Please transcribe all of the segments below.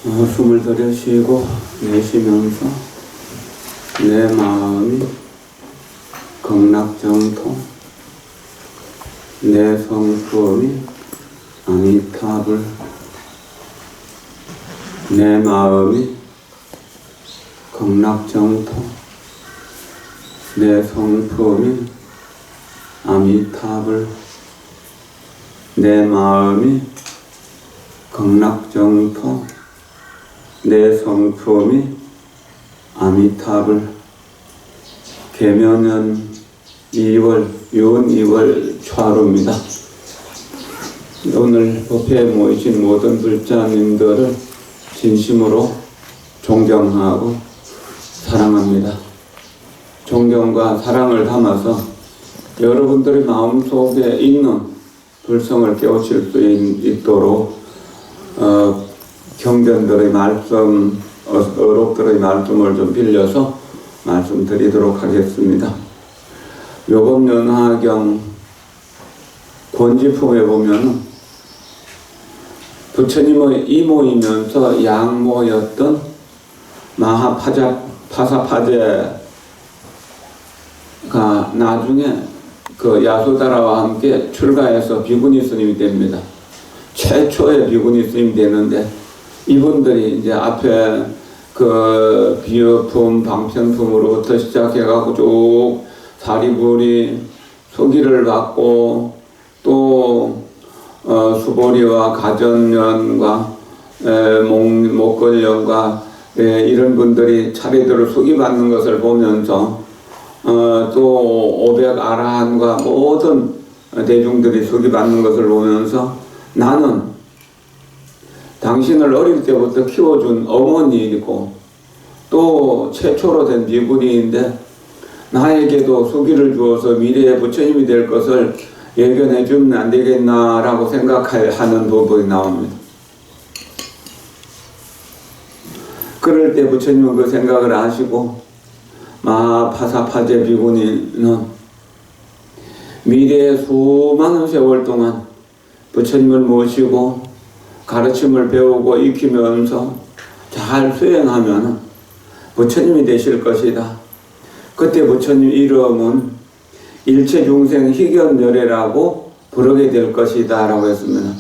숨을 들이쉬고 내쉬면서 내 마음이 극락정토, 내 성품이 아미타불, 내 마음이 극락정토, 내 성품이 아미타불, 내 마음이 극락정토, 내 성품이 아미타불. 계명은 2월, 윤 2월 초하루입니다. 오늘 법회에 모이신 모든 불자님들을 진심으로 존경하고 사랑합니다. 존경과 사랑을 담아서 여러분들의 마음속에 있는 불성을 깨우칠 수 있도록 경전들의 말씀, 어록들의 말씀을 좀 빌려서 말씀드리도록 하겠습니다. 요법연화경 권지품에 보면 부처님의 이모이면서 양모였던 파사파제가 나중에 그 야소다라와 함께 출가해서 비구니 스님이 됩니다. 최초의 비구니 스님이 되는데 이분들이 이제 앞에 그 비유품, 방편품으로부터 시작해가지고 쭉 사리부리, 소기를 받고 또 수보리와 가전연과 목걸연과 이런 분들이 차례대로 소기받는 것을 보면서 또 500 아라한과 모든 대중들이 소기받는 것을 보면서 나는 당신을 어릴 때부터 키워준 어머니이고 또 최초로 된 비구니인데 나에게도 수기를 주어서 미래의 부처님이 될 것을 예견해 주면 안 되겠나라고 생각하는 부분이 나옵니다. 그럴 때 부처님은 그 생각을 하시고 마하파사파제 비구니는 미래의 수많은 세월 동안 부처님을 모시고 가르침을 배우고 익히면서 잘 수행하면 부처님이 되실 것이다. 그때 부처님 이름은 일체중생 희견열애라고 부르게 될 것이다 라고 했습니다.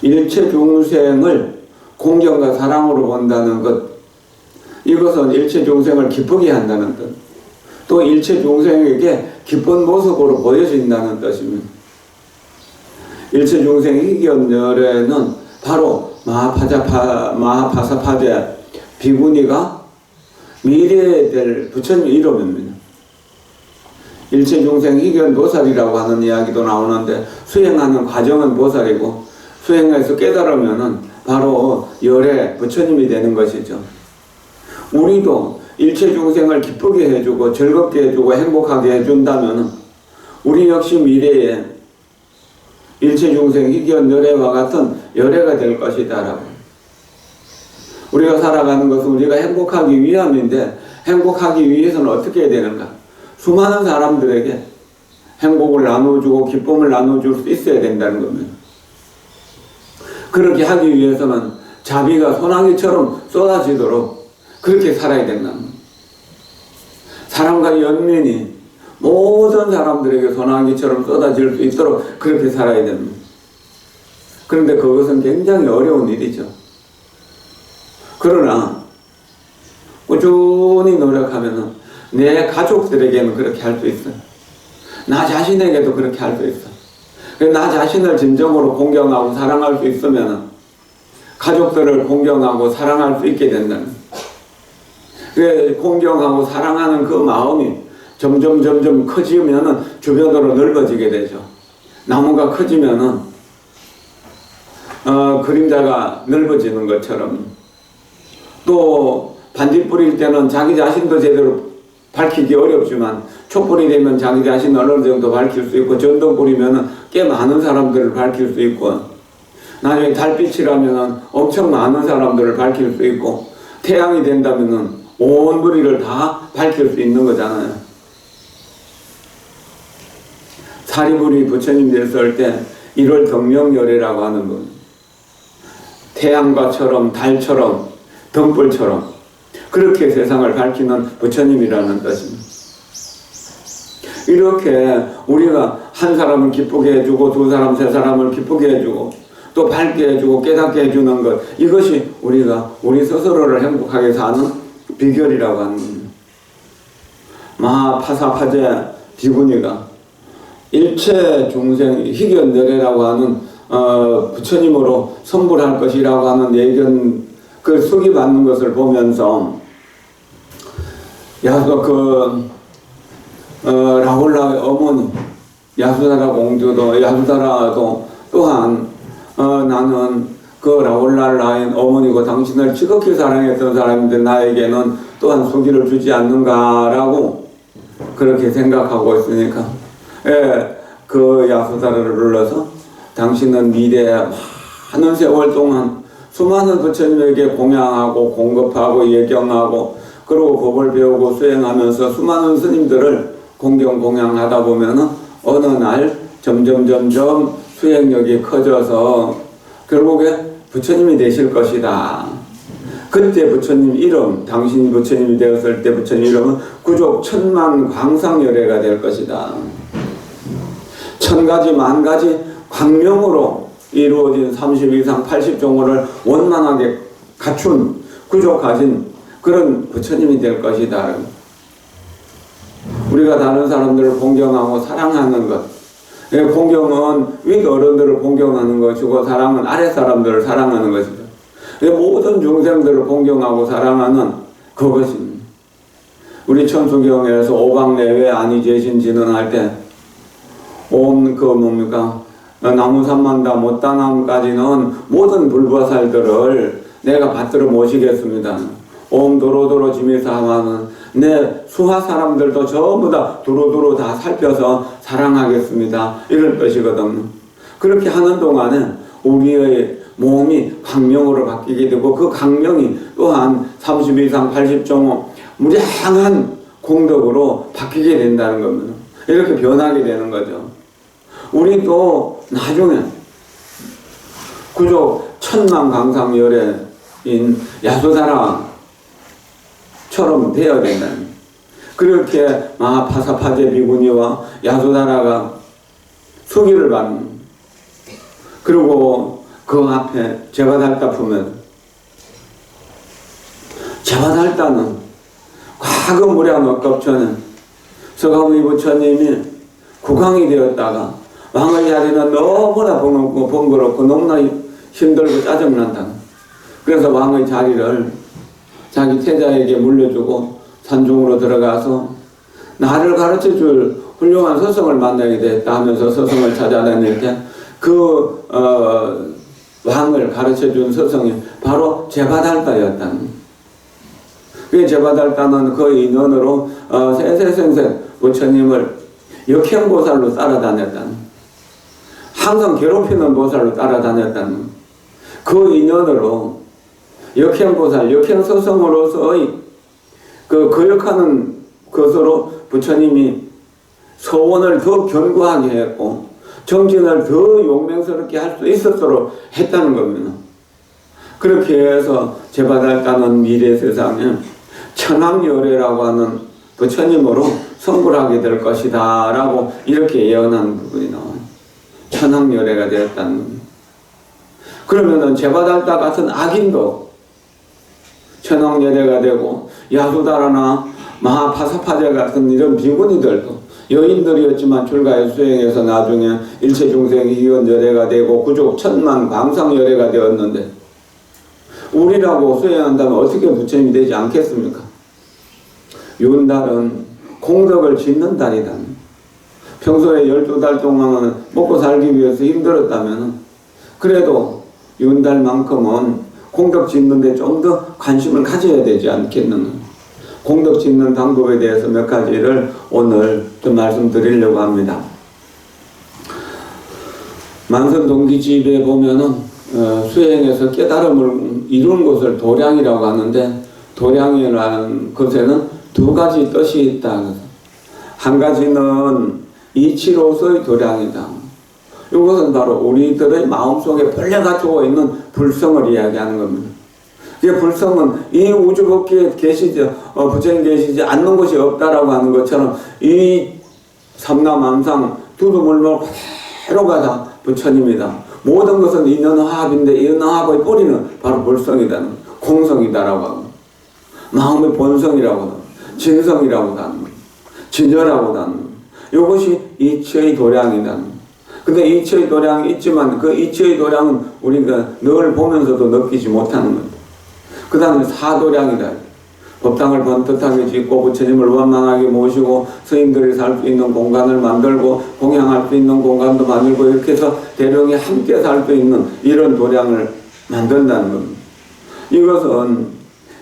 일체중생을 공경과 사랑으로 본다는 것, 이것은 일체중생을 기쁘게 한다는 뜻, 또 일체중생에게 기쁜 모습으로 보여진다는 뜻입니다. 일체중생 희견열애는 바로 마하파사파제 비구니가 미래에 될 부처님 이름입니다. 일체중생 희견보살이라고 하는 이야기도 나오는데 수행하는 과정은 보살이고 수행해서 깨달으면은 바로 열애 부처님이 되는 것이죠. 우리도 일체중생을 기쁘게 해주고 즐겁게 해주고 행복하게 해준다면 우리 역시 미래에 일체중생 희견열애와 같은 열애가 될 것이다 라고. 우리가 살아가는 것은 우리가 행복하기 위함인데 행복하기 위해서는 어떻게 해야 되는가? 수많은 사람들에게 행복을 나눠주고 기쁨을 나눠줄 수 있어야 된다는 겁니다. 그렇게 하기 위해서는 자비가 소나기처럼 쏟아지도록 그렇게 살아야 된다. 사랑과 연민이 모든 사람들에게 소나기처럼 쏟아질 수 있도록 그렇게 살아야 됩니다. 그런데 그것은 굉장히 어려운 일이죠. 그러나 꾸준히 노력하면 내 가족들에게는 그렇게 할 수 있어요. 나 자신에게도 그렇게 할 수 있어. 나 자신을 진정으로 공경하고 사랑할 수 있으면 가족들을 공경하고 사랑할 수 있게 된다는. 공경하고 사랑하는 그 마음이 점점 커지면 주변으로 넓어지게 되죠. 나무가 커지면 그림자가 넓어지는 것처럼 또 반딧 뿌릴 때는 자기 자신도 제대로 밝히기 어렵지만 촛불이 되면 자기 자신을 어느 정도 밝힐 수 있고 전등 뿌리면 꽤 많은 사람들을 밝힐 수 있고 나중에 달빛이라면 엄청 많은 사람들을 밝힐 수 있고 태양이 된다면 온 무리를 다 밝힐 수 있는 거잖아요. 사리부리 부처님 됐을 때 1월 경명열애라고 하는 분. 태양과처럼 달처럼 등불처럼 그렇게 세상을 밝히는 부처님이라는 뜻입니다. 이렇게 우리가 한 사람을 기쁘게 해주고 두 사람, 세 사람을 기쁘게 해주고 또 밝게 해주고 깨닫게 해주는 것, 이것이 우리가 우리 스스로를 행복하게 사는 비결이라고 하는 겁니다. 마하파사파제 비구니가 일체 중생 희견내래라고 하는 부처님으로 성불할 것이라고 하는 예견, 그 수기 받는 것을 보면서 라홀라의 어머니 야수다라 공주도 야수다라도 또한 나는 그 라홀라의 어머니고 당신을 지극히 사랑했던 사람인데 나에게는 또한 수기를 주지 않는가라고 그렇게 생각하고 있으니까 그 야수다라를 불러서 당신은 미래에 많은 세월 동안 수많은 부처님에게 공양하고 공급하고 예경하고 그리고 법을 배우고 수행하면서 수많은 스님들을 공경 공양하다 보면은 어느 날 점점 수행력이 커져서 결국에 부처님이 되실 것이다. 그때 부처님 이름, 당신이 부처님이 되었을 때 부처님 이름은 구족 천만 광상열애가 될 것이다. 1000가지 만가지 광명으로 이루어진 30 이상 80종호를 원만하게 갖춘 구족 가진 그런 부처님이 될 것이다. 우리가 다른 사람들을 공경하고 사랑하는 것, 공경은 윗 어른들을 공경하는 것이고 사랑은 아랫 사람들을 사랑하는 것이죠. 모든 중생들을 공경하고 사랑하는 그것입니다. 우리 천수경에서 오방내외 아니제신지는 할 때 온 나무산만다 못다나무까지는 모든 불보살들을 내가 받들어 모시겠습니다. 옴 도로도로 지미사마는 내 수하 사람들도 전부 다 두루두루 다 살펴서 사랑하겠습니다. 이런 뜻이거든요. 그렇게 하는 동안에 우리의 몸이 강명으로 바뀌게 되고 그 강명이 또한 30 이상 80종호 무량한 공덕으로 바뀌게 된다는 겁니다. 이렇게 변하게 되는 거죠. 우리도 나중에 구족 천만광상열애인 야수다라처럼 되어야 된다는, 그렇게 마하파사파제 비구니와 야수다라가 수기를 받는, 그리고 그 앞에 제바달타 품은, 제바달타는 과거 무량억겁전에 서가모니 부처님이 국왕이 되었다가 왕의 자리는 너무나 번거롭고 너무나 힘들고 짜증난다. 그래서 왕의 자리를 자기 태자에게 물려주고 산중으로 들어가서 나를 가르쳐줄 훌륭한 스승을 만나게 됐다 하면서 스승을 찾아다닐 때 그 왕을 가르쳐준 스승이 바로 제바달타였다. 그 제바달타는 그 인연으로 세세생생 부처님을 역행보살로 따라다녔다는, 항상 괴롭히는 보살로 따라다녔다는 그 인연으로 역행보살, 역행서성으로서의 그 거역하는 것으로 부처님이 서원을 더 견고하게 했고 정진을 더 용맹스럽게 할 수 있었도록 했다는 겁니다. 그렇게 해서 제바달타는 미래 세상에 천황열애라고 하는 부처님으로 성불하게 될 것이다 라고 이렇게 예언한 부분이 나와요. 천황열애가 되었다는 겁니다. 그러면은 제바달타 같은 악인도 천황열애가 되고 야수다라나 마하파사파제 같은 이런 비구니들도 여인들이었지만 출가해 수행해서 나중에 일체중생이 희견열애가 되고 구족 천만 광상열애가 되었는데 우리라고 수행한다면 어떻게 부처님이 되지 않겠습니까? 윤달은 공덕을 짓는 달이다. 평소에 12달 동안은 먹고 살기 위해서 힘들었다면 그래도 윤달만큼은 공덕 짓는데 좀 더 관심을 가져야 되지 않겠는가. 공덕 짓는 방법에 대해서 몇 가지를 오늘 좀 말씀드리려고 합니다. 만선동기집에 보면은 수행에서 깨달음을 이룬 것을 도량이라고 하는데, 도량이라는 것에는 두 가지 뜻이 있다. 한 가지는 이치로서의 도량이다. 이것은 바로 우리들의 마음속에 본래가 두고 있는 불성을 이야기하는 겁니다. 이 불성은 이 우주 법계에 계시지, 부처님 계시지 않는 곳이 없다라고 하는 것처럼 이 삼라만상 두두물물 그대로가 다 부처님이다. 모든 것은 인연화합인데 인연화합의 뿌리는 바로 불성이다. 공성이다라고 하고 마음의 본성이라고 하고 진성이라고 하는 진여라고 하는 이것이 이치의 도량이다. 근데 이치의 도량이 있지만 그 이치의 도량은 우리가 늘 보면서도 느끼지 못하는 것. 그 다음에 사도량이다. 법당을 번듯하게 짓고 부처님을 원만하게 모시고 스님들이 살 수 있는 공간을 만들고 공양할 수 있는 공간도 만들고 이렇게 해서 대령이 함께 살 수 있는 이런 도량을 만든다는 겁니다. 이것은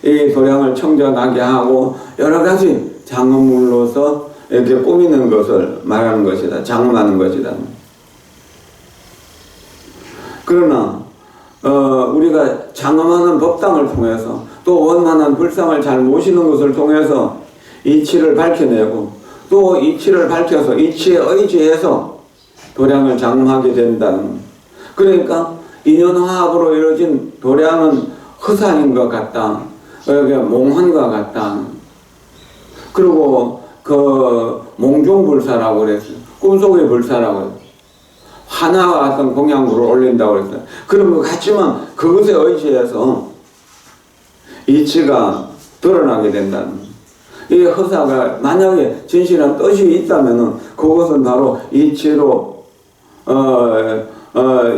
이 도량을 청정하게 하고 여러 가지 장엄물로서 이렇게 꾸미는 것을 말하는 것이다. 장엄하는 것이다. 그러나 우리가 장엄하는 법당을 통해서 또 원만한 불상을 잘 모시는 것을 통해서 이치를 밝혀내고 또 이치를 밝혀서 이치에 의지해서 도량을 장엄하게 된다는, 그러니까 인연화합으로 이루어진 도량은 허산인 것 같다. 몽환과 같다. 그리고 그 몽중불사라고 그랬어요. 꿈속의 불사라고 했어요. 하나와 같은 공양물을 올린다고 그랬어요. 그런 것 같지만 그것에 의지해서 이치가 드러나게 된다는, 이 허사가 만약에 진실한 뜻이 있다면은 그것은 바로 이치로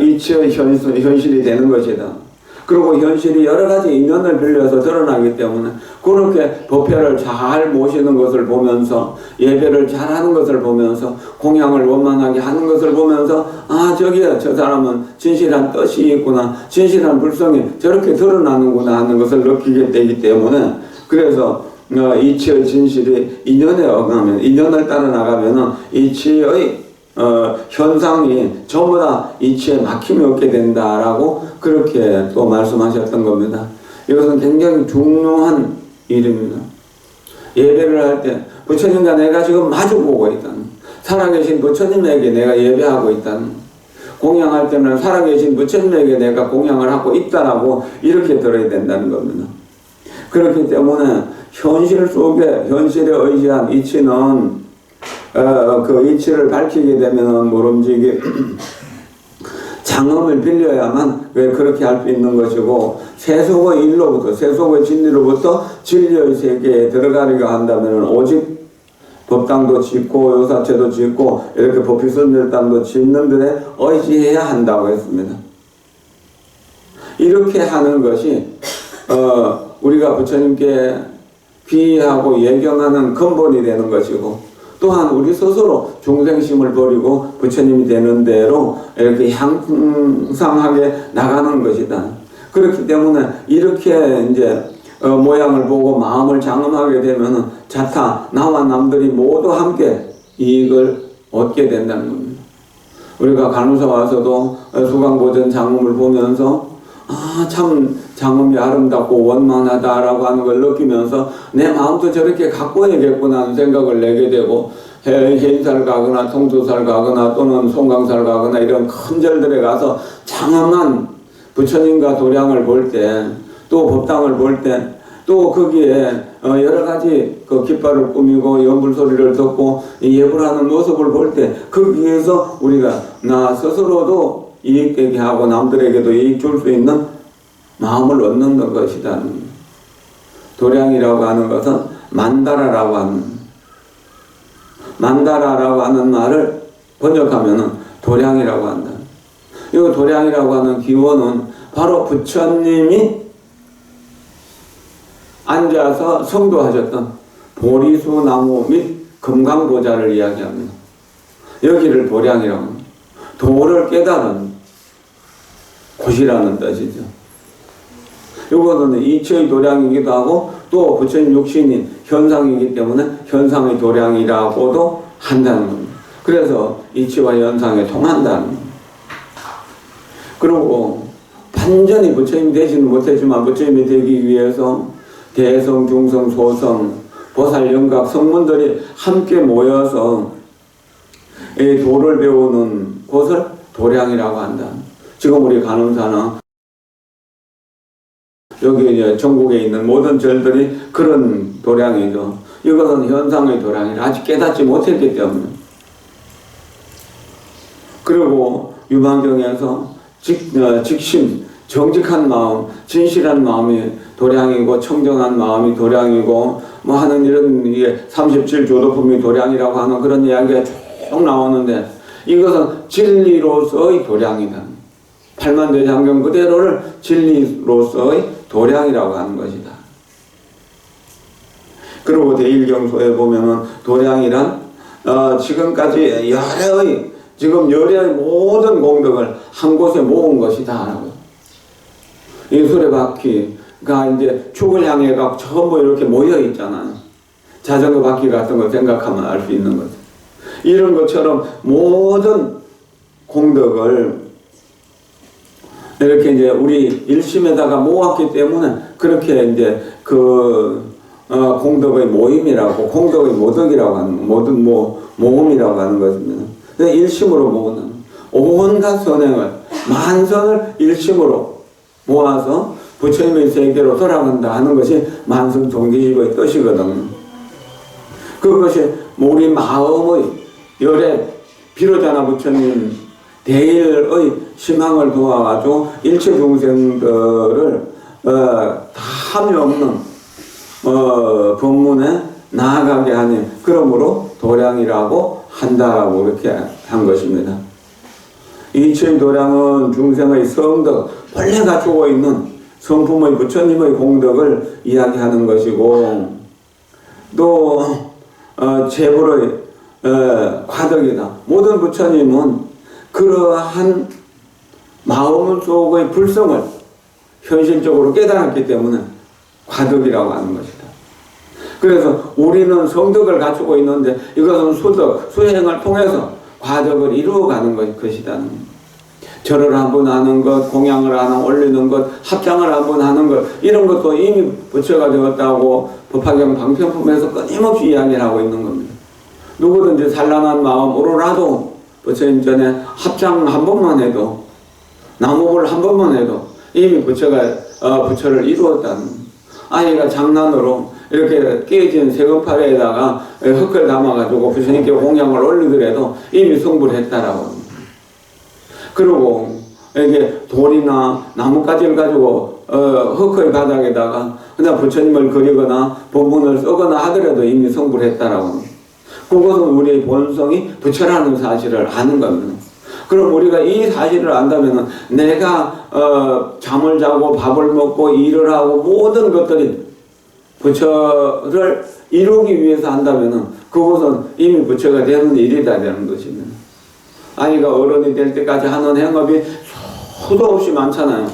이치의 현실이 되는 것이다. 그리고 현실이 여러 가지 인연을 빌려서 드러나기 때문에 그렇게 법회를 잘 모시는 것을 보면서 예배를 잘하는 것을 보면서 공양을 원만하게 하는 것을 보면서 아 저기야 저 사람은 진실한 뜻이 있구나, 진실한 불성이 저렇게 드러나는구나 하는 것을 느끼게 되기 때문에, 그래서 이치의 진실이 인연에 어가면 인연을 따라 나가면은 이치의 현상이 전부 다 이치에 막힘이 없게 된다라고 그렇게 또 말씀하셨던 겁니다. 이것은 굉장히 중요한 일입니다. 예배를 할 때 부처님과 내가 지금 마주보고 있다는, 살아계신 부처님에게 내가 예배하고 있다는, 공양할 때는 살아계신 부처님에게 내가 공양을 하고 있다라고 이렇게 들어야 된다는 겁니다. 그렇기 때문에 현실 속에 현실에 의지한 이치는 그 이치를 밝히게 되면은 모름지기 장엄을 빌려야만 그렇게 할 수 있는 것이고, 세속의 일로부터 세속의 진리로부터 진리의 세계에 들어가려고 한다면 오직 법당도 짓고 요사체도 짓고 이렇게 법비선멸당도 짓는 데에 의지해야 한다고 했습니다. 이렇게 하는 것이 우리가 부처님께 귀의하고 예경하는 근본이 되는 것이고, 또한 우리 스스로 중생심을 버리고 부처님이 되는 대로 이렇게 향상하게 나가는 것이다. 그렇기 때문에 이렇게 이제 모양을 보고 마음을 장엄하게 되면은 자타 나와 남들이 모두 함께 이익을 얻게 된다는 겁니다. 우리가 간호사 와서도 수강보전 장엄을 보면서 아, 참 장엄이 아름답고 원만하다라고 하는 걸 느끼면서 내 마음도 저렇게 가꿔야겠구나 하는 생각을 내게 되고, 해인사를 가거나 통도사를 가거나 또는 송강사를 가거나 이런 큰 절들에 가서 장엄한 부처님과 도량을 볼 때, 또 법당을 볼 때, 또 거기에 여러 가지 그 깃발을 꾸미고 연불 소리를 듣고 예불 하는 모습을 볼 때 거기에서 우리가 나 스스로도 이익되게 하고 남들에게도 이익 줄 수 있는 마음을 얻는 것이다. 도량이라고 하는 것은 만다라라고 하는 말을 번역하면은 도량이라고 한다. 이 도량이라고 하는 기원은 바로 부처님이 앉아서 성도하셨던 보리수 나무 및 금강보좌를 이야기합니다. 여기를 도량이라고 합니다. 도를 깨달은 곳이라는 뜻이죠. 이거는 이치의 도량이기도 하고 또 부처님 육신이 현상이기 때문에 현상의 도량이라고도 한다는 겁니다. 그래서 이치와 현상에 통한다는 겁니다. 그리고 완전히 부처님이 되지는 못했지만 부처님이 되기 위해서 대성, 중성, 소성, 보살, 영각, 성문들이 함께 모여서 이 도를 배우는 곳을 도량이라고 한다. 지금 우리 간음사는 여기 이제 전국에 있는 모든 절들이 그런 도량이죠. 이것은 현상의 도량이라 아직 깨닫지 못했기 때문에. 그리고 유방경에서 직심, 정직한 마음, 진실한 마음이 도량이고 청정한 마음이 도량이고 뭐 하는 이런 이게 37조도품이 도량이라고 하는 그런 이야기가 쭉 나오는데 이것은 진리로서의 도량이다. 팔만대장경 그대로를 진리로서의 도량이라고 하는 것이다. 그리고 대일경소에 보면은 도량이란 지금까지 열의 모든 공덕을 한 곳에 모은 것이다. 이 수레바퀴가 이제 축을 향해 가 전부 이렇게 모여 있잖아요. 자전거 바퀴 같은 거 생각하면 알 수 있는 거죠. 이런 것처럼 모든 공덕을 이렇게 이제 우리 일심에다가 모았기 때문에 그렇게 이제 공덕의 모임이라고, 공덕의 모덕이라고 하는, 모든 모음이라고 하는 것입니다. 일심으로 모으는 온갖 선행을, 만선을 일심으로 모아서 부처님의 세계로 돌아간다 하는 것이 만성종기식의 뜻이거든요. 그것이 우리 마음의 열에 비로자나 부처님 대일의 심항을 도와가지고 일체 중생들을 탐이 없는 법문에 나아가게 하니 그러므로 도량이라고 한다라고 이렇게 한 것입니다. 이칠 도량은 중생의 성덕, 본래 갖추고 있는 성품의 부처님의 공덕을 이야기하는 것이고 또 재불의 과덕이다. 모든 부처님은 그러한 마음 속의 불성을 현실적으로 깨달았기 때문에 과덕이라고 하는 것이다. 그래서 우리는 성덕을 갖추고 있는데 이것은 수행을 통해서 과덕을 이루어가는 것이다. 절을 한번 하는 것, 공양을 하나 올리는 것, 합장을 한번 하는 것, 이런 것도 이미 부처가 되었다고 법화경 방편품에서 끊임없이 이야기를 하고 있는 겁니다. 누구든지 산란한 마음으로라도 부처님 전에 합장 한 번만 해도, 나무불 한 번만 해도 이미 부처를 이루었다는. 아이가 장난으로 이렇게 깨진 세금파래에다가 흙을 담아가지고 부처님께 공양을 올리더라도 이미 성불을 했다라고 합니다. 그리고 이게 돌이나 나뭇가지를 가지고 흙의 바닥에다가 그냥 부처님을 그리거나 본문을 쓰거나 하더라도 이미 성불을 했다라고 합니다. 그것은 우리의 본성이 부처라는 사실을 아는 겁니다. 그럼 우리가 이 사실을 안다면 내가 잠을 자고 밥을 먹고 일을 하고 모든 것들이 부처를 이루기 위해서 한다면 그것은 이미 부처가 되는 일이다 되는 것입니다. 아이가 어른이 될 때까지 하는 행업이 수도 없이 많잖아요.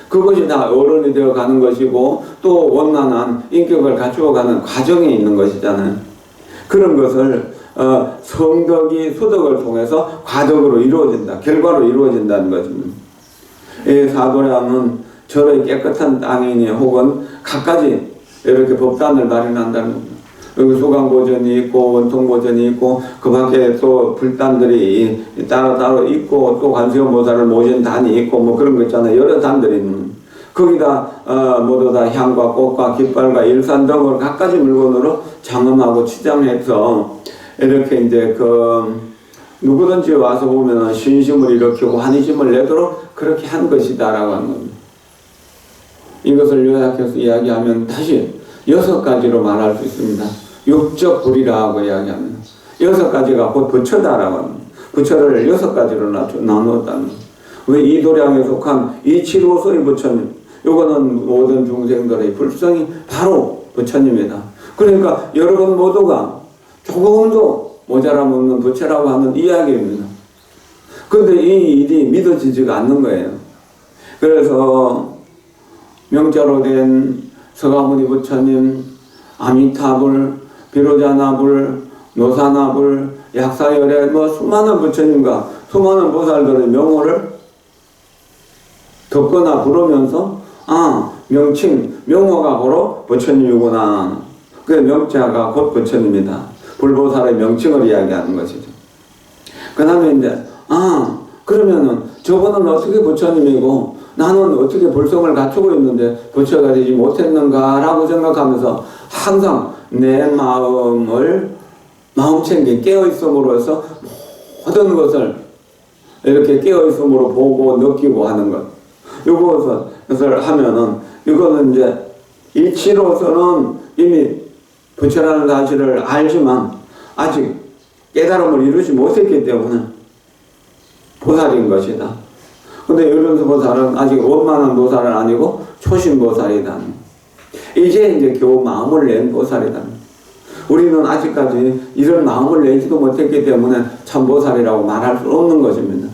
그것이 다 어른이 되어 가는 것이고 또 원만한 인격을 갖추어가는 과정에 있는 것이잖아요. 그런 것을 성덕이 수덕을 통해서 과덕으로 이루어진다. 결과로 이루어진다는 것입니다. 이 사도량은 절의 깨끗한 땅이니 혹은 갖가지 이렇게 법단을 마련한다는 겁니다. 여기 소강보전이 있고 원통보전이 있고 그 밖에 또 불단들이 따로 있고 또 관세음보살을 모신 단이 있고 뭐 그런 거 있잖아요. 여러 단들이 있는 거기다 모두 다 향과 꽃과 깃발과 일산 등을 갖가지 물건으로 장엄하고 치장해서 이렇게 이제 누구든지 와서 보면은 신심을 일으키고 환희심을 내도록 그렇게 한 것이다라고 하는 겁니다. 이것을 요약해서 이야기하면 다시 6가지로 말할 수 있습니다. 육적 불이라고 이야기합니다. 6가지가 곧 부처다라고 합니다. 부처를 6가지로 나누었다는 겁니다. 왜 이 도량에 속한 이치로서의 부처님, 이거는 모든 중생들의 불성이 바로 부처님이다. 그러니까 여러분 모두가 조금도 모자람 없는 부처라고 하는 이야기입니다. 그런데 이 일이 믿어지지가 않는 거예요. 그래서 명자로 된 서가모니 부처님, 아미타불, 비로자나불, 노사나불, 약사열애 수많은 부처님과 수많은 보살들의 명호를 듣거나 부르면서 명호가 바로 부처님이구나. 그 명자가 곧 부처님이다. 불보살의 명칭을 이야기하는 것이죠. 그 다음에 이제 그러면은 저분은 어떻게 부처님이고 나는 어떻게 불성을 갖추고 있는데 부처가 되지 못했는가라고 생각하면서 항상 내 마음챙김 깨어있음으로써 모든 것을 이렇게 깨어있음으로 보고 느끼고 하는 것. 이것을 하면은 이거는 이제 이치로서는 이미 부처라는 사실을 알지만 아직 깨달음을 이루지 못했기 때문에 보살인 것이다. 근데 요즘서 보살은 아직 원만한 보살은 아니고 초심 보살이다. 이제 겨우 마음을 낸 보살이다. 우리는 아직까지 이런 마음을 내지도 못했기 때문에 참 보살이라고 말할 수 없는 것입니다.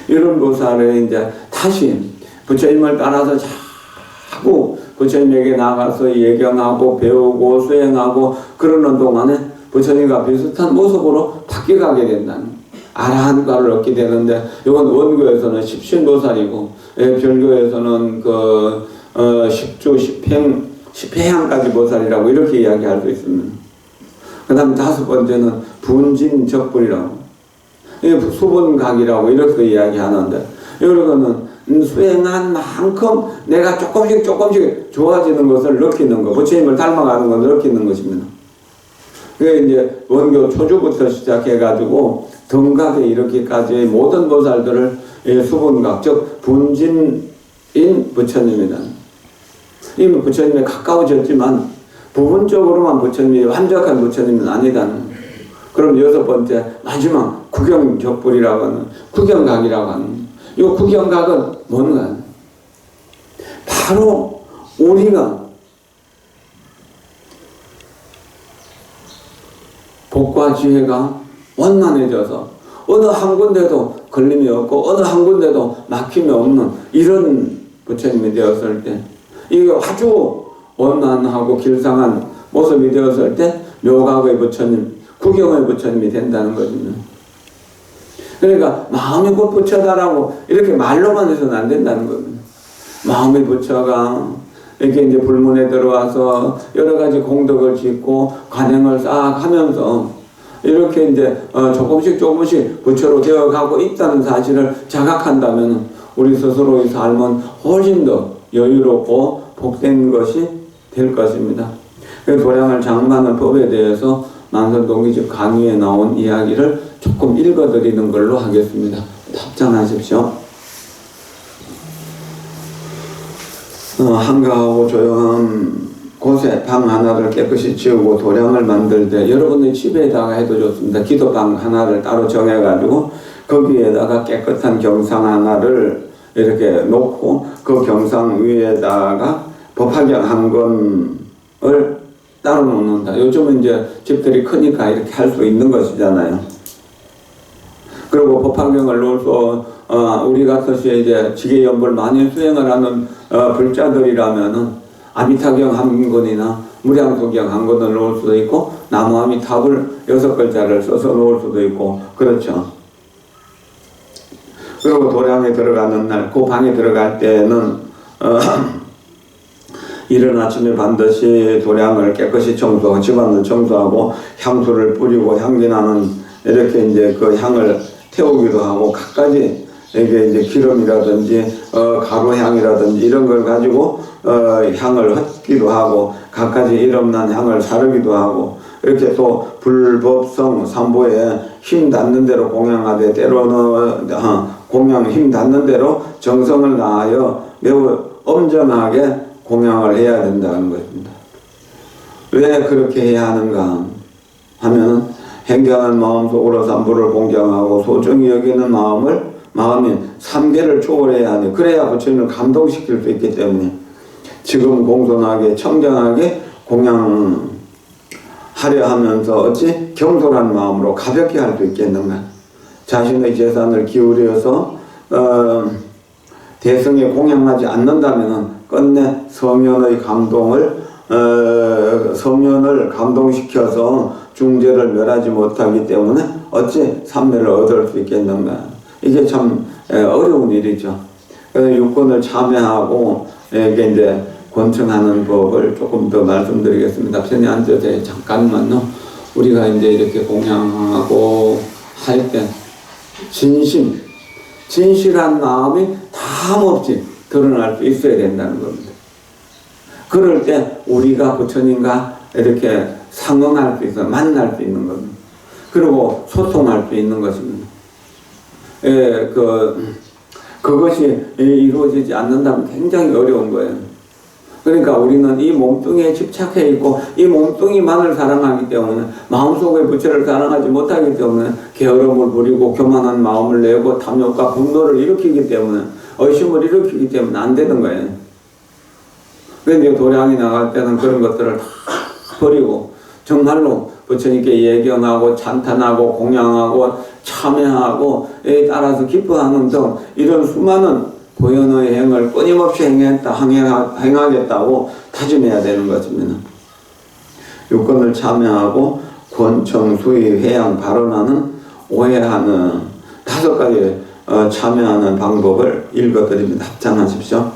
이런 보살을 이제 다시 부처님을 따라서 자꾸 부처님에게 나가서 예경하고 배우고 수행하고 그러는 동안에 부처님과 비슷한 모습으로 바뀌어가게 된다는 아라한과를 얻게 되는데 이건 원교에서는 십신보살이고 별교에서는 십주, 십회향까지 보살이라고 이렇게 이야기할 수 있습니다. 그 다음 5번째는 분진적불이라고 수분각이라고 이렇게 이야기하는데 이거는 수행한 만큼 내가 조금씩 좋아지는 것을 느끼는 것, 부처님을 닮아가는 것을 느끼는 것입니다. 그게 이제 원교 초주부터 시작해가지고 등각에 이렇게까지 모든 보살들을 수분각, 즉 분진인 부처님이다. 이미 부처님에 가까워졌지만 부분적으로만 부처님이 완벽한 부처님은 아니다. 그럼 6번째 마지막 구경적불이라고 하는 구경각이라고 하는 이 구경각은 뭔가 바로 우리가 복과 지혜가 원만해져서 어느 한 군데도 걸림이 없고 어느 한 군데도 막힘이 없는 이런 부처님이 되었을 때 이게 아주 원만하고 길상한 모습이 되었을 때 묘각의 부처님, 구경의 부처님이 된다는 것입니다. 그러니까 마음이 곧 부처다라고 이렇게 말로만 해서는 안 된다는 겁니다. 마음이 부처가 이렇게 이제 불문에 들어와서 여러 가지 공덕을 짓고 관행을 싹 하면서 이렇게 이제 조금씩 부처로 되어가고 있다는 사실을 자각한다면 우리 스스로의 삶은 훨씬 더 여유롭고 복된 것이 될 것입니다. 도량을 장만한 법에 대해서 만선동기집 강의에 나온 이야기를 조금 읽어드리는 걸로 하겠습니다. 답장하십시오. 한가하고 조용한 곳에 방 하나를 깨끗이 치우고 도량을 만들 때 여러분의 집에다가 해도 좋습니다. 기도방 하나를 따로 정해가지고 거기에다가 깨끗한 경상 하나를 이렇게 놓고 그 경상 위에다가 법화경 한 권을 따로 놓는다. 요즘은 이제 집들이 크니까 이렇게 할 수 있는 것이잖아요. 그리고 법화경을 놓을 수 우리 같이 이제 지계연불 많이 수행을 하는 불자들이라면은 아미타경 한 권이나 무량소경 한 권을 놓을 수도 있고 나무 아미탑을 6글자를 써서 놓을 수도 있고 그렇죠. 그리고 도량에 들어가는 날, 그 방에 들어갈 때는 이른 아침에 반드시 도량을 깨끗이 청소하고 집안을 청소하고 향수를 뿌리고 향기 나는 이렇게 이제 그 향을 태우기도 하고 갖가지 이게 이제 기름이라든지 가루향이라든지 이런 걸 가지고 향을 헛기도 하고 갖가지 이름난 향을 사르기도 하고 이렇게 또 불법성 삼보에 힘 닿는 대로 공양하되 때로는 공양 힘 닿는 대로 정성을 다하여 매우 엄정하게 공양을 해야 된다는 것입니다. 왜 그렇게 해야 하는가 하면 행경한 마음속으로 삼부를 공경하고 소중히 여기는 마음이 삼계를 초월해야 하니 그래야 부처님을 감동시킬 수 있기 때문에 지금 공손하게 청정하게 공양하려 하면서 어찌 겸손한 마음으로 가볍게 할 수 있겠는가. 자신의 재산을 기울여서 대승에 공양하지 않는다면 끝내 성현의 성현을 감동시켜서 중재를 멸하지 못하기 때문에 어찌 삼매를 얻을 수 있겠는가. 이게 참 어려운 일이죠. 그래서 육권을 참여하고 이게 이제 권청하는 법을 조금 더 말씀드리겠습니다. 편히 앉아서 잠깐만요. 우리가 이제 이렇게 공양하고 할 때 진심 진실한 마음이 다함없이 드러날 수 있어야 된다는 겁니다. 그럴 때 우리가 부처님과 이렇게 상응할 수 있어 만날 수 있는 겁니다. 그리고 소통할 수 있는 것입니다. 그것이 이루어지지 않는다면 굉장히 어려운 거예요. 그러니까 우리는 이 몸뚱이에 집착해 있고 이 몸뚱이만을 사랑하기 때문에 마음속에 부처를 사랑하지 못하기 때문에 게으름을 부리고 교만한 마음을 내고 탐욕과 분노를 일으키기 때문에 의심을 일으키기 때문에 안 되는 거예요. 그런데 도량이 나갈 때는 그런 것들을 다 버리고 정말로 부처님께 예견하고 찬탄하고 공양하고 참여하고 에 따라서 기뻐하는 등 이런 수많은 보현의 행을 끊임없이 행하겠다고 다짐해야 되는 것입니다. 유권을 참여하고 권청, 수의, 회양, 발언하는, 오해하는 5가지 참여하는 방법을 읽어드립니다. 합장하십시오.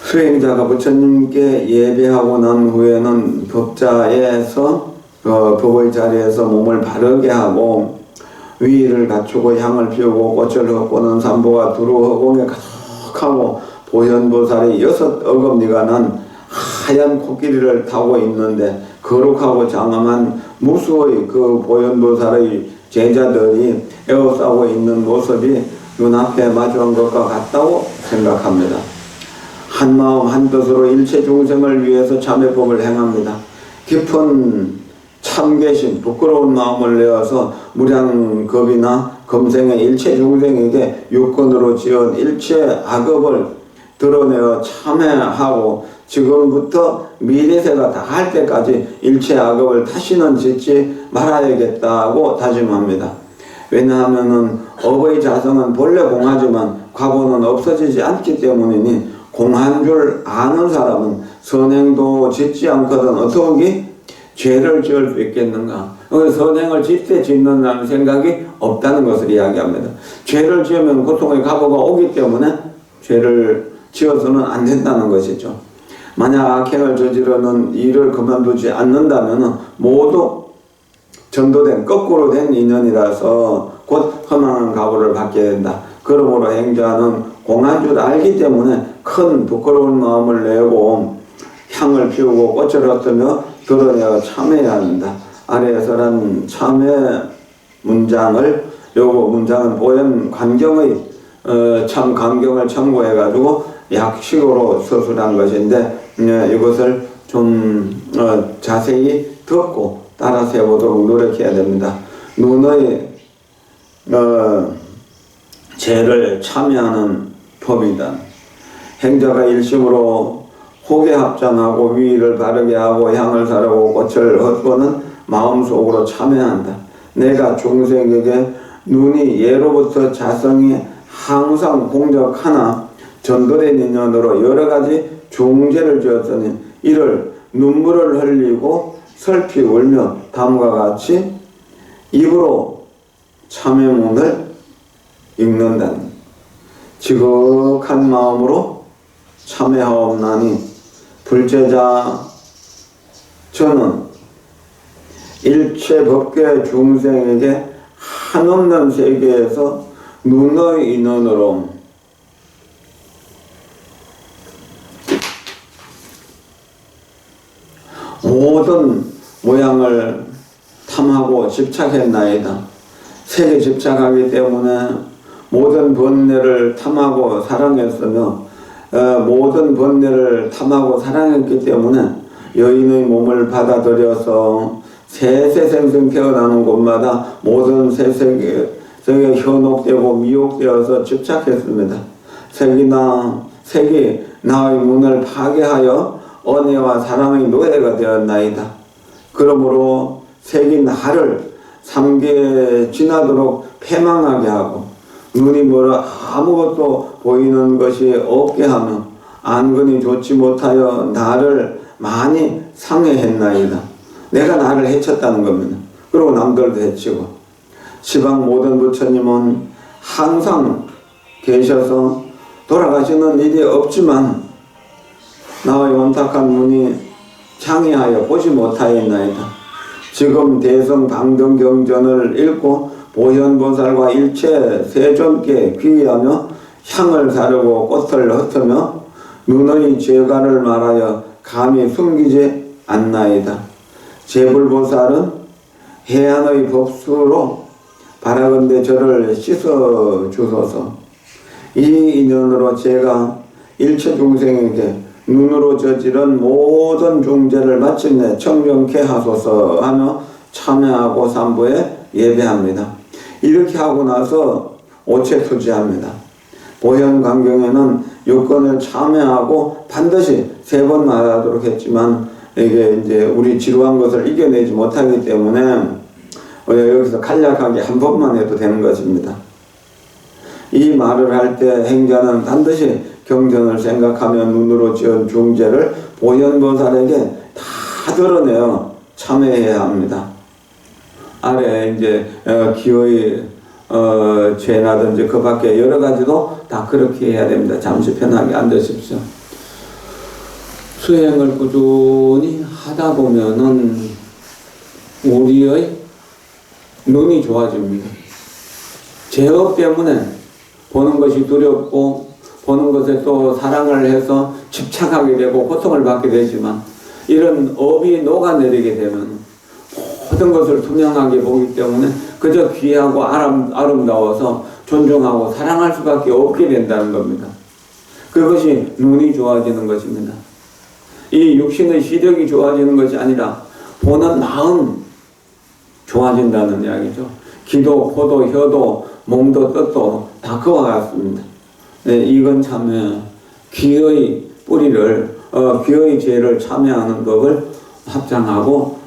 수행자가 부처님께 예배하고 난 후에는 법자에서 법의 자리에서 몸을 바르게 하고 위를 갖추고 향을 피우고 꽃을 헛고는 삼보와 두루 허공에 가득하고 보현보살이 6 어금니가 하얀 코끼리를 타고 있는데 거룩하고 장엄한 무수의 그 보현보살의 제자들이 에워싸고 있는 모습이 눈앞에 마주한 것과 같다고 생각합니다. 한마음 한뜻으로 일체 중생을 위해서 참회법을 행합니다. 깊은 참계심, 부끄러운 마음을 내어서 무량겁이나 검생의 일체 중생에게 유권으로 지은 일체 악업을 드러내어 참회하고 지금부터 미래세가 다할 때까지 일체 악업을 다시는 짓지 말아야겠다고 다짐합니다. 왜냐하면 업의 자성은 본래 공하지만 과거는 없어지지 않기 때문이니 공한 줄 아는 사람은 선행도 짓지 않거든 어떻게 죄를 지을 수 있겠는가? 선행을 짓되 짓는다는 생각이 없다는 것을 이야기합니다. 죄를 지으면 고통의 과거가 오기 때문에 죄를 지어서는 안 된다는 것이죠. 만약 악행을 저지르는 일을 그만두지 않는다면 모두 전도된 거꾸로 된 인연이라서 곧 허망한 각오를 받게 된다. 그러므로 행자는 공한 줄 알기 때문에 큰 부끄러운 마음을 내고 향을 피우고 꽃을 흩으며 드러내어 참회해야 한다. 아래에서란 참회 문장을 요거 문장은 보현 관경의 참 관경을 참고해가지고 약식으로 서술한 것인데 이것을 좀 자세히 듣고 따라서 해보도록 노력해야 됩니다. 눈의 죄를 참여하는 법이다. 행자가 일심으로 호계 합장하고 위를 바르게 하고 향을 사르고 꽃을 헛고는 마음속으로 참여한다. 내가 중생에게 눈이 예로부터 자성이 항상 공적하나 전도된 인연으로 여러가지 중죄를 지었으니 이를 눈물을 흘리고 슬피 울며 다음과 같이 입으로 참회문을 읽는다. 지극한 마음으로 참회하옵나니 불제자 저는 일체 법계 중생에게 한없는 세계에서 눈의 인원으로 모든 모양을 탐하고 집착했나이다. 색에 집착하기 때문에 모든 번뇌를 탐하고 사랑했으며 모든 번뇌를 탐하고 사랑했기 때문에 여인의 몸을 받아들여서 세세생생 태어나는 곳마다 모든 세색에 현혹되고 미혹되어서 집착했습니다. 색이 나의 문을 파괴하여 언혜와 사랑의 노예가 되었나이다. 그러므로 색이 나를 삼계 지나도록 패망하게 하고 눈이 멀어 아무것도 보이는 것이 없게 하며 안근이 좋지 못하여 나를 많이 상해했나이다. 내가 나를 해쳤다는 겁니다. 그리고 남들도 해치고 시방 모든 부처님은 항상 계셔서 돌아가시는 일이 없지만 나의 원탁한 눈이 창의하여 보지 못하였나이다. 지금 대성 방등경전을 읽고 보현보살과 일체 세존께 귀의하며 향을 사르고 꽃을 흩으며 눈의 죄가를 말하여 감히 숨기지 않나이다. 제불보살은 해안의 법수로 바라건대 저를 씻어 주소서. 이 인연으로 제가 일체 중생에게 눈으로 저지른 모든 중죄를 마침내 청정케 하소서 하며 참여하고 삼부에 예배합니다. 이렇게 하고 나서 오체투지합니다. 보현강경에는 요건을 참여하고 반드시 3번 말하도록 했지만 이게 이제 우리 지루한 것을 이겨내지 못하기 때문에 여기서 간략하게 한 번만 해도 되는 것입니다. 이 말을 할 때 행자는 반드시 경전을 생각하며 눈으로 지은 중죄를 보현보살에게 다 드러내어 참회해야 합니다. 아래 이제 기의 죄나든지 그 밖에 여러 가지도 다 그렇게 해야 됩니다. 잠시 편하게 앉으십시오. 수행을 꾸준히 하다 보면은 우리의 눈이 좋아집니다. 제업 때문에 보는 것이 두렵고 보는 것에 또 사랑을 해서 집착하게 되고 고통을 받게 되지만 이런 업이 녹아내리게 되면 모든 것을 투명하게 보기 때문에 그저 귀하고 아름다워서 존중하고 사랑할 수밖에 없게 된다는 겁니다. 그것이 눈이 좋아지는 것입니다. 이 육신의 시력이 좋아지는 것이 아니라 보는 마음 좋아진다는 이야기죠. 귀도, 코도, 혀도, 몸도, 뜻도 다 그와 같습니다. 네, 이건 참 귀의 뿌리를, 귀의 죄를 참여하는 법을 합장하고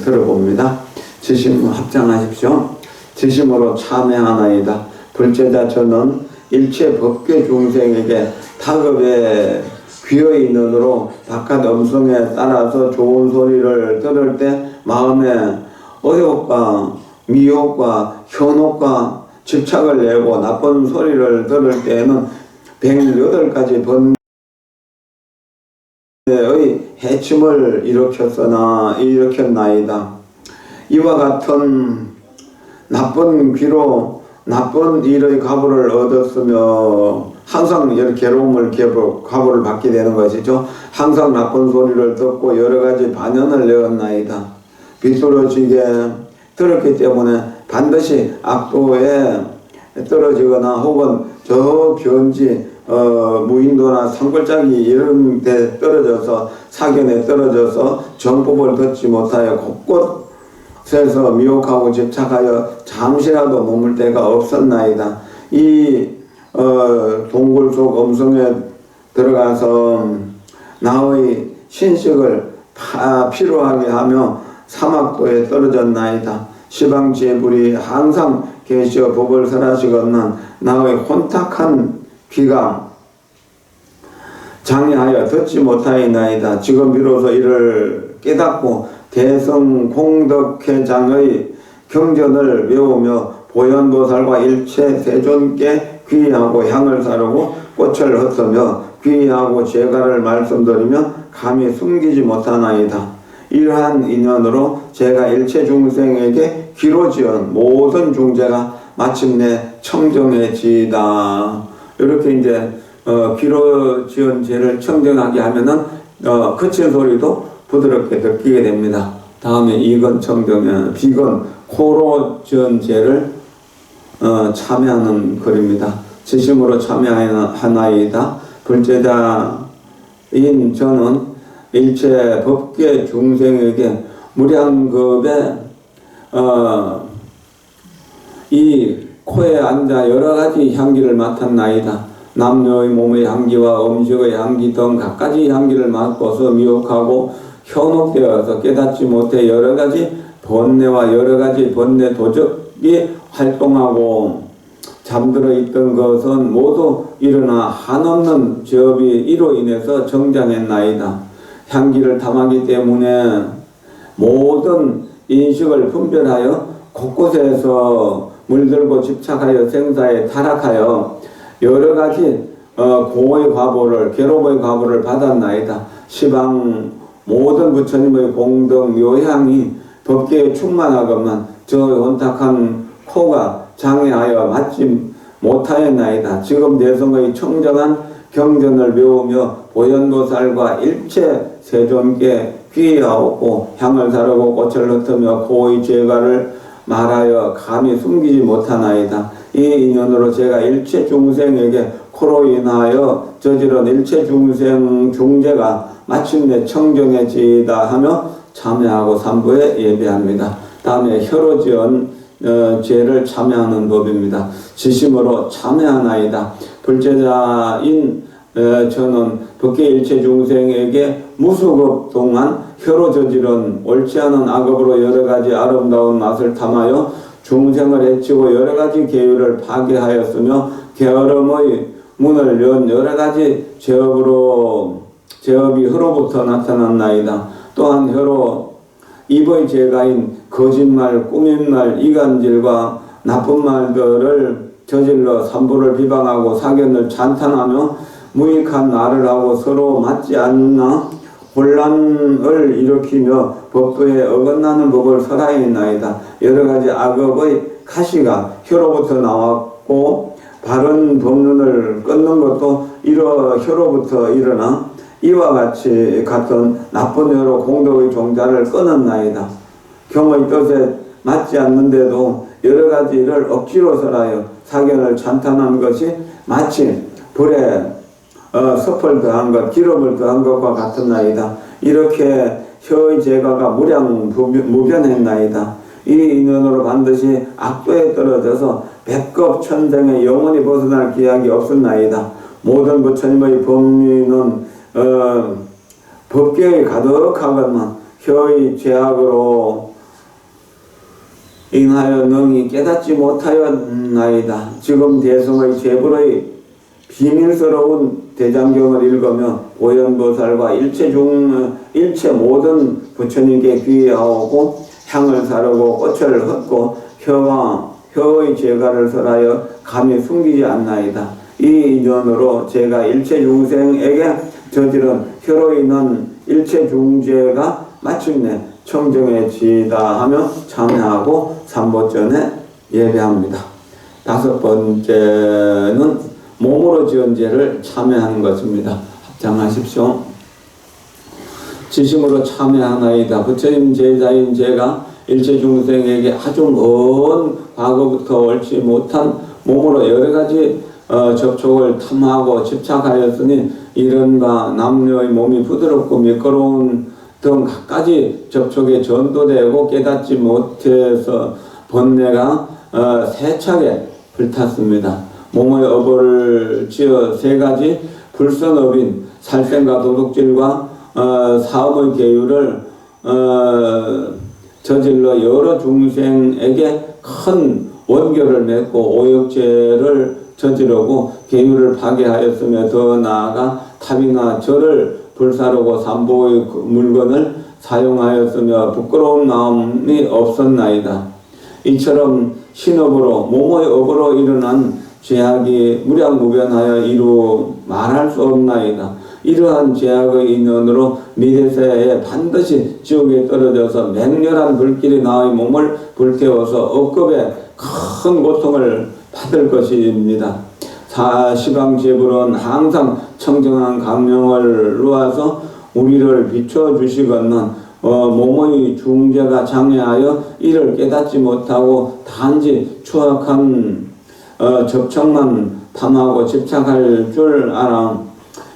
들어봅니다. 지심 합장하십시오. 지심으로 참여하나이다. 불제자 저는 일체 법계 중생에게 타급의 귀의 눈으로 바깥 음성에 따라서 좋은 소리를 들을 때 마음에 어욕과 미혹과 현혹과 집착을 내고 나쁜 소리를 들을 때에는 108가지 번뇌의 해침을 일으켰나이다. 이와 같은 나쁜 귀로 나쁜 일의 과보를 얻었으며 항상 이렇게 괴로움을 과보를 받게 되는 것이죠. 항상 나쁜 소리를 듣고 여러 가지 반연을 내었나이다. 비뚤어지게 들었기 때문에 반드시 악도에 떨어지거나 혹은 저 변지 무인도나 산골짜기 이런 데 떨어져서 사견에 떨어져서 정법을 듣지 못하여 곳곳에서 미혹하고 집착하여 잠시라도 머물 데가 없었나이다. 이 동굴 속 음성에 들어가서 나의 신식을 피로하게 하며 사막도에 떨어졌나이다. 시방제불이 항상 계시어 법을 설하시건만 나의 혼탁한 귀가 장애하여 듣지 못하이나이다. 지금 비로소 이를 깨닫고 대성공덕회장의 경전을 외우며 보현보살과 일체 세존께 귀의하고 향을 사르고 꽃을 흩으며 귀의하고 제가를 말씀드리며 감히 숨기지 못하나이다. 이러한 인연으로 제가 일체 중생에게 귀로 지은 모든 중죄가 마침내 청정해지다. 이렇게 이제 귀로 지은 죄를 청정하게 하면은 거친 소리도 부드럽게 느끼게 됩니다. 다음에 이건 청정해, 비건 코로 지은 죄를 참여하는 글입니다. 지심으로 참여하나이다. 불제자인 저는 일체 법계 중생에게 무량겁에 이 코에 앉아 여러 가지 향기를 맡았나이다. 남녀의 몸의 향기와 음식의 향기 등 갖가지 향기를 맡고서 미혹하고 현혹되어서 깨닫지 못해 여러 가지 번뇌와 여러 가지 번뇌 도적이 활동하고 잠들어 있던 것은 모두 일어나 한없는 죄업이 이로 인해서 정장했나이다. 향기를 탐하기 때문에 모든 인식을 분별하여 곳곳에서 물들고 집착하여 생사에 타락하여 여러 가지 공의 과보를, 괴로움의 과보를 받았나이다. 시방 모든 부처님의 공덕 묘향이 법계에 충만하건만 저 혼탁한 코가 장애하여 맞지 못하였나이다. 지금 대성의 청정한 경전을 배우며 보현보살과 일체 세존께 귀하옵고 향을 사르고 꽃을 흩으며 고의 죄가를 말하여 감히 숨기지 못하나이다. 이 인연으로 제가 일체 중생에게 코로 인하여 저지른 일체 중생 중죄가 마침내 청정해지다 하며 참회하고 삼부에 예배합니다. 다음에 혀로 지은 죄를 참회하는 법입니다. 지심으로 참회하나이다. 불제자인 저는 밖에 일체 중생에게 무수급 동안 혀로 저지른 옳지 않은 악업으로 여러가지 아름다운 맛을 탐하여 중생을 해치고 여러가지 계율을 파괴하였으며 게으름의 문을 연 여러가지 죄업이 혀로부터 나타났나이다. 또한 혀로 입의 죄가인 거짓말, 꾸민말, 이간질과 나쁜 말들을 저질러 삼부를 비방하고 사견을 찬탄하며 무익한 말을 하고 서로 맞지 않나 혼란을 일으키며 법도에 어긋나는 법을 설하였나이다. 여러가지 악업의 가시가 혀로부터 나왔고 바른 법륜을 끊는 것도 혀로부터 일어나 이와 같은 나쁜 혀로 공덕의 종자를 끊었나이다. 경의 뜻에 맞지 않는데도 여러가지 일을 억지로 설하여 사견을 찬탄한 것이 마치 불에 섭을 더한 것, 기름을 더한 것과 같은나이다. 이렇게 혀의 죄가가 무변했나이다. 이 인연으로 반드시 악도에 떨어져서 백급 천생에 영원히 벗어날 기약이 없었나이다. 모든 부처님의 법리는 법계에 가득하건만 혀의 죄악으로 인하여 능히 깨닫지 못하였나이다. 지금 대성의 제불의 비밀스러운 대장경을 읽으며 보현보살과 일체 모든 부처님께 귀하오고 향을 사르고 꽃을 흩고 혀의 죄가를 설하여 감히 숨기지 않나이다. 이 인연으로 제가 일체 중생에게 저지른 혀로 인한 일체 중죄가 마침내 청정해지다 하며 참회하고 삼보전에 예배합니다. 다섯 번째는 몸으로 지은 죄를 참회하는 것입니다. 합장하십시오. 지심으로 참회하나이다. 부처님 제자인 제가 일체 중생에게 아주 먼 과거부터 옳지 못한 몸으로 여러가지 접촉을 탐하고 집착하였으니 이른바 남녀의 몸이 부드럽고 미끄러운 등 갖가지 접촉에 전도되고 깨닫지 못해서 번뇌가 세차게 불탔습니다. 몸의 업을 지어 세 가지 불선업인 살생과 도둑질과 사업의 계율을 저질러 여러 중생에게 큰 원결을 맺고 오역죄를 저지르고 계율을 파괴하였으며 더 나아가 탑이나 절을 불사르고 삼보의 물건을 사용하였으며 부끄러운 마음이 없었나이다. 이처럼 신업으로 몸의 업으로 일어난 죄악이 무량무변하여 이루 말할 수 없나이다. 이러한 죄악의 인연으로 미래세에 반드시 지옥에 떨어져서 맹렬한 불길이 나의 몸을 불태워서 억겁에 큰 고통을 받을 것입니다. 사시방제불은 항상 청정한 강명을 놓아서 우리를 비춰주시건만 몸의 중죄가 장애하여 이를 깨닫지 못하고 단지 추악한 접촉만 탐하고 집착할 줄 알아.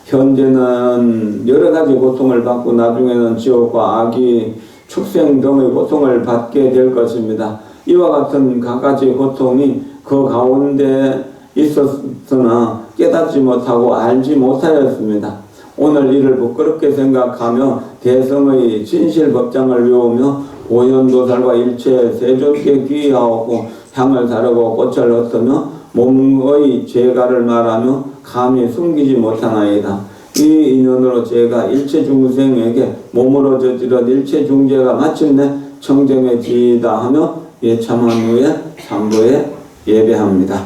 현재는 여러가지 고통을 받고 나중에는 지옥과 악이 축생 등의 고통을 받게 될 것입니다. 이와 같은 갖가지 고통이 그 가운데 있었으나 깨닫지 못하고 알지 못하였습니다. 오늘 이를 부끄럽게 생각하며 대성의 진실법장을 외우며 보현도살과 일체 세존께 귀하오고 향을 사르고 꽃을 흩으며 몸의 죄가를 말하며 감히 숨기지 못하나이다. 이 인연으로 제가 일체 중생에게 몸으로 저지른 일체 중죄가 마침내 청정해지다 하며 예참한 후에 삼부에 예배합니다.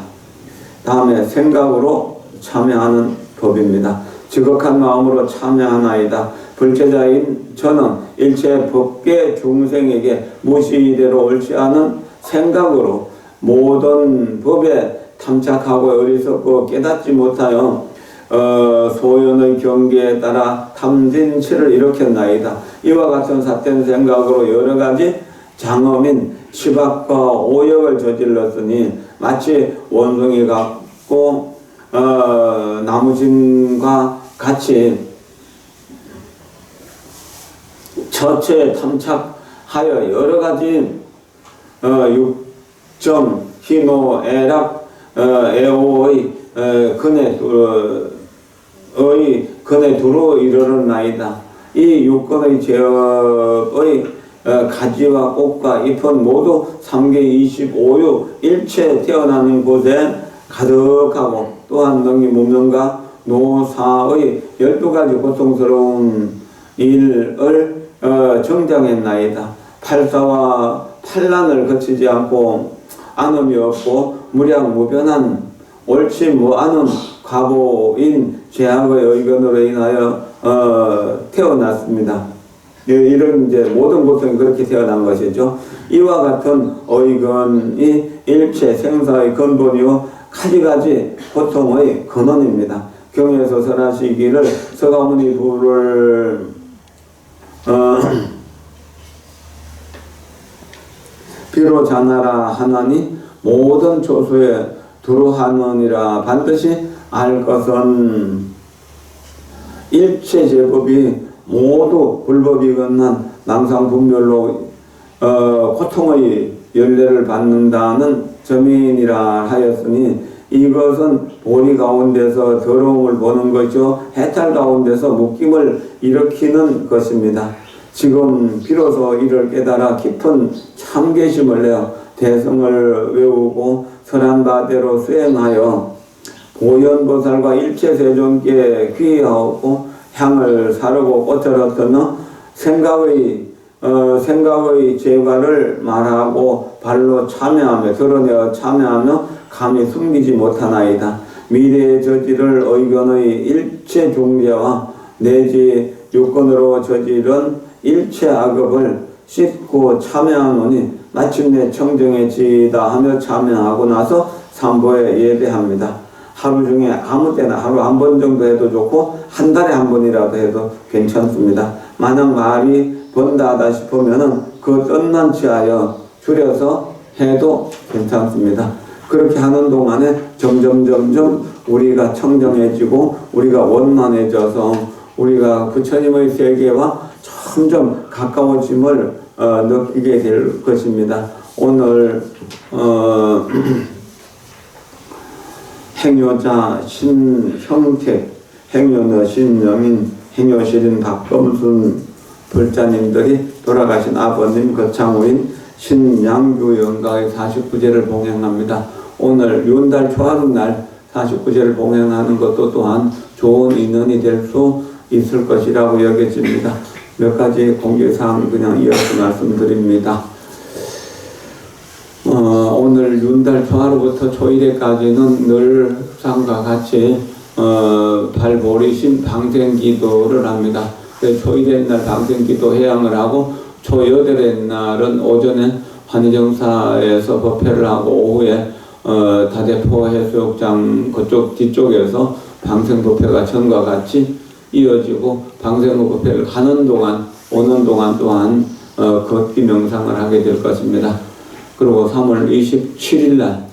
다음에 생각으로 참여하는 법입니다. 지극한 마음으로 참여하나이다. 불제자인 저는 일체 법계 중생에게 무시이대로 옳지 않은 생각으로 모든 법에 탐착하고 어리석고 깨닫지 못하여 소연의 경계에 따라 탐진치를 일으켰나이다. 이와 같은 삿된 생각으로 여러 가지 장엄인 치박과 오역을 저질렀으니 마치 원숭이 같고 나무짐과 같이 처처에 탐착하여 여러 가지 육정, 희노, 애락, 애호의 근에 두루 이르렀나이다. 이 육근의 제업의 가지와 꽃과 잎은 모두 3개 25유 일체 태어나는 곳에 가득하고 또한 능히 무명과 노사의 12가지 고통스러운 일을 정장했나이다. 팔사와 판란을 거치지 않고 안음이 없고 무량무변한 옳지 무않은 과보인 죄악의 의견으로 인하여 태어났습니다. 이런 이제 모든 고통이 그렇게 태어난 것이죠. 이와 같은 의견이 일체 생사의 근본이요 가지가지 고통의 근원입니다. 경에서 선하시기를 서가모니 부를 비로 자나라 하나니 모든 조수에 두루하느니라. 반드시 알 것은 일체 제법이 모두 불법이건난 망상분별로 고통의 열례를 받는다는 점인이라 하였으니 이것은 보리 가운데서 더러움을 보는 것이요 해탈 가운데서 묶임을 일으키는 것입니다. 지금 비로소 이를 깨달아 깊은 참계심을 내어 대성을 외우고 선한 바대로 수행하여 보현보살과 일체 세존께 귀하고 향을 사르고 꽃을 얻으며 생각의 제과를 말하고 발로 참여하며 드러내어 참여하며 감히 숨기지 못하나이다. 미래의 저지를 의견의 일체 종제와 내지 육건으로 저지른 일체 악업을 씻고 참여하노니 마침내 청정해지다 하며 참여하고 나서 삼보에 예배합니다. 하루 중에 아무 때나 하루 한 번 정도 해도 좋고 한 달에 한 번이라도 해도 괜찮습니다. 만약 말이 번다하다 싶으면은 그 뜻만치 하여 줄여서 해도 괜찮습니다. 그렇게 하는 동안에 점점 우리가 청정해지고 우리가 원만해져서 우리가 부처님의 세계와 점점 가까워짐을 느끼게 될 것입니다. 오늘 행여자 신형택, 행여너 신영인, 행여실인 박범순 불자님들이 돌아가신 아버님 거창우인 신양규 영가의 49제를 봉행합니다. 오늘 윤달 초하룻날 49제를 봉행하는 것도 또한 좋은 인연이 될 수 있을 것이라고 여겨집니다. 몇 가지 공개사항 그냥 이어서 말씀드립니다. 오늘 윤달 초하루부터 초일에까지는 늘 상과 같이 발보리신 방생기도를 합니다. 초일의 날 방생기도 해양을 하고 초여덟의 날은 오전에 환희정사에서 법회를 하고 오후에 다대포 해수욕장 그쪽 뒤쪽에서 방생법회가 전과 같이 이어지고 방생법회를 가는 동안 오는 동안 또한 걷기 명상을 하게 될 것입니다. 그리고 3월 27일 날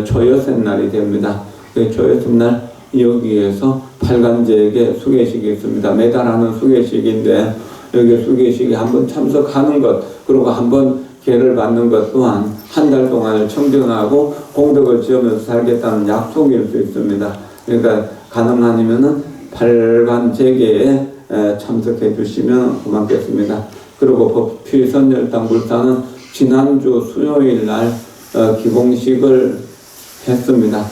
초여섯 날이 됩니다. 초여섯 날 여기에서 팔간제에게 수계식이 있습니다. 매달 하는 수계식인데 여기 수계식에 한번 참석하는 것 그리고 한번 계를 받는 것 또한 한 달 동안을 청정하고 공덕을 지으면서 살겠다는 약속일 수 있습니다. 그러니까 가능하면은 팔간제계에 참석해 주시면 고맙겠습니다. 그리고 법취선열당 불사는 지난주 수요일 날 기공식을 했습니다.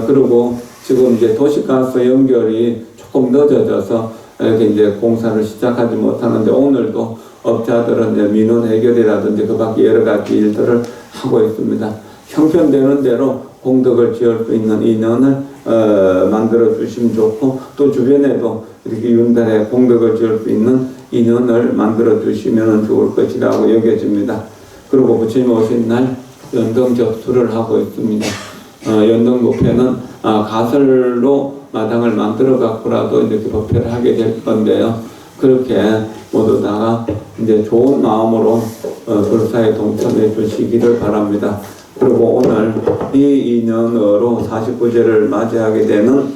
그리고 지금 이제 도시가스 연결이 조금 늦어져서 이렇게 이제 공사를 시작하지 못하는데 오늘도 업자들은 이제 민원 해결이라든지 그 밖에 여러 가지 일들을 하고 있습니다. 형편되는 대로 공덕을 지을 수 있는 인연을 만들어 주시면 좋고 또 주변에도 이렇게 윤달에 공덕을 지을 수 있는 인연을 만들어 주시면 좋을 것이라고 여겨집니다. 그리고 부처님 오신 날 연등 접수를 하고 있습니다. 연등 법회는 가설로 마당을 만들어 갖고라도 이렇게 법회를 하게 될 건데요. 그렇게 모두 다가 이제 좋은 마음으로 불사에 동참해 주시기를 바랍니다. 그리고 오늘 이 인연으로 49제를 맞이하게 되는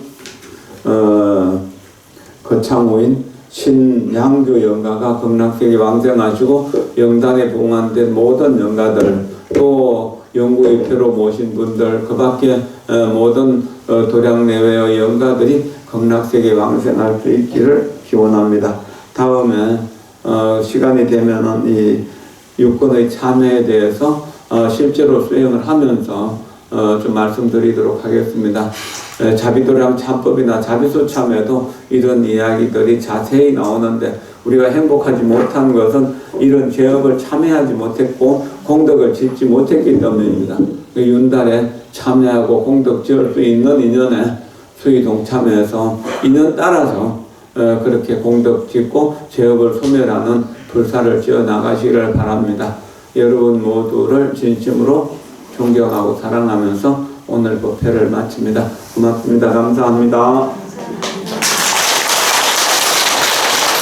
거창우인 신양주 영가가 극락세계 왕생하시고 영단에 봉안된 모든 영가들, 또 영구입회로 모신 분들, 그 밖에 모든 도량 내외의 영가들이 극락세계 왕생할 수 있기를 기원합니다. 다음에 시간이 되면은 이 육군의 참여에 대해서 실제로 수행을 하면서 좀 말씀드리도록 하겠습니다. 자비도량 참법이나 자비수 참에도 이런 이야기들이 자세히 나오는데, 우리가 행복하지 못한 것은 이런 제업을 참여하지 못했고 공덕을 짓지 못했기 때문입니다. 윤달에 참여하고 공덕 지을 수 있는 인연에 수의 동참해서 인연 따라서 그렇게 공덕 짓고 제업을 소멸하는 불사를 지어 나가시기를 바랍니다. 여러분 모두를 진심으로 존경하고 사랑하면서 오늘 법회를 마칩니다. 고맙습니다. 감사합니다.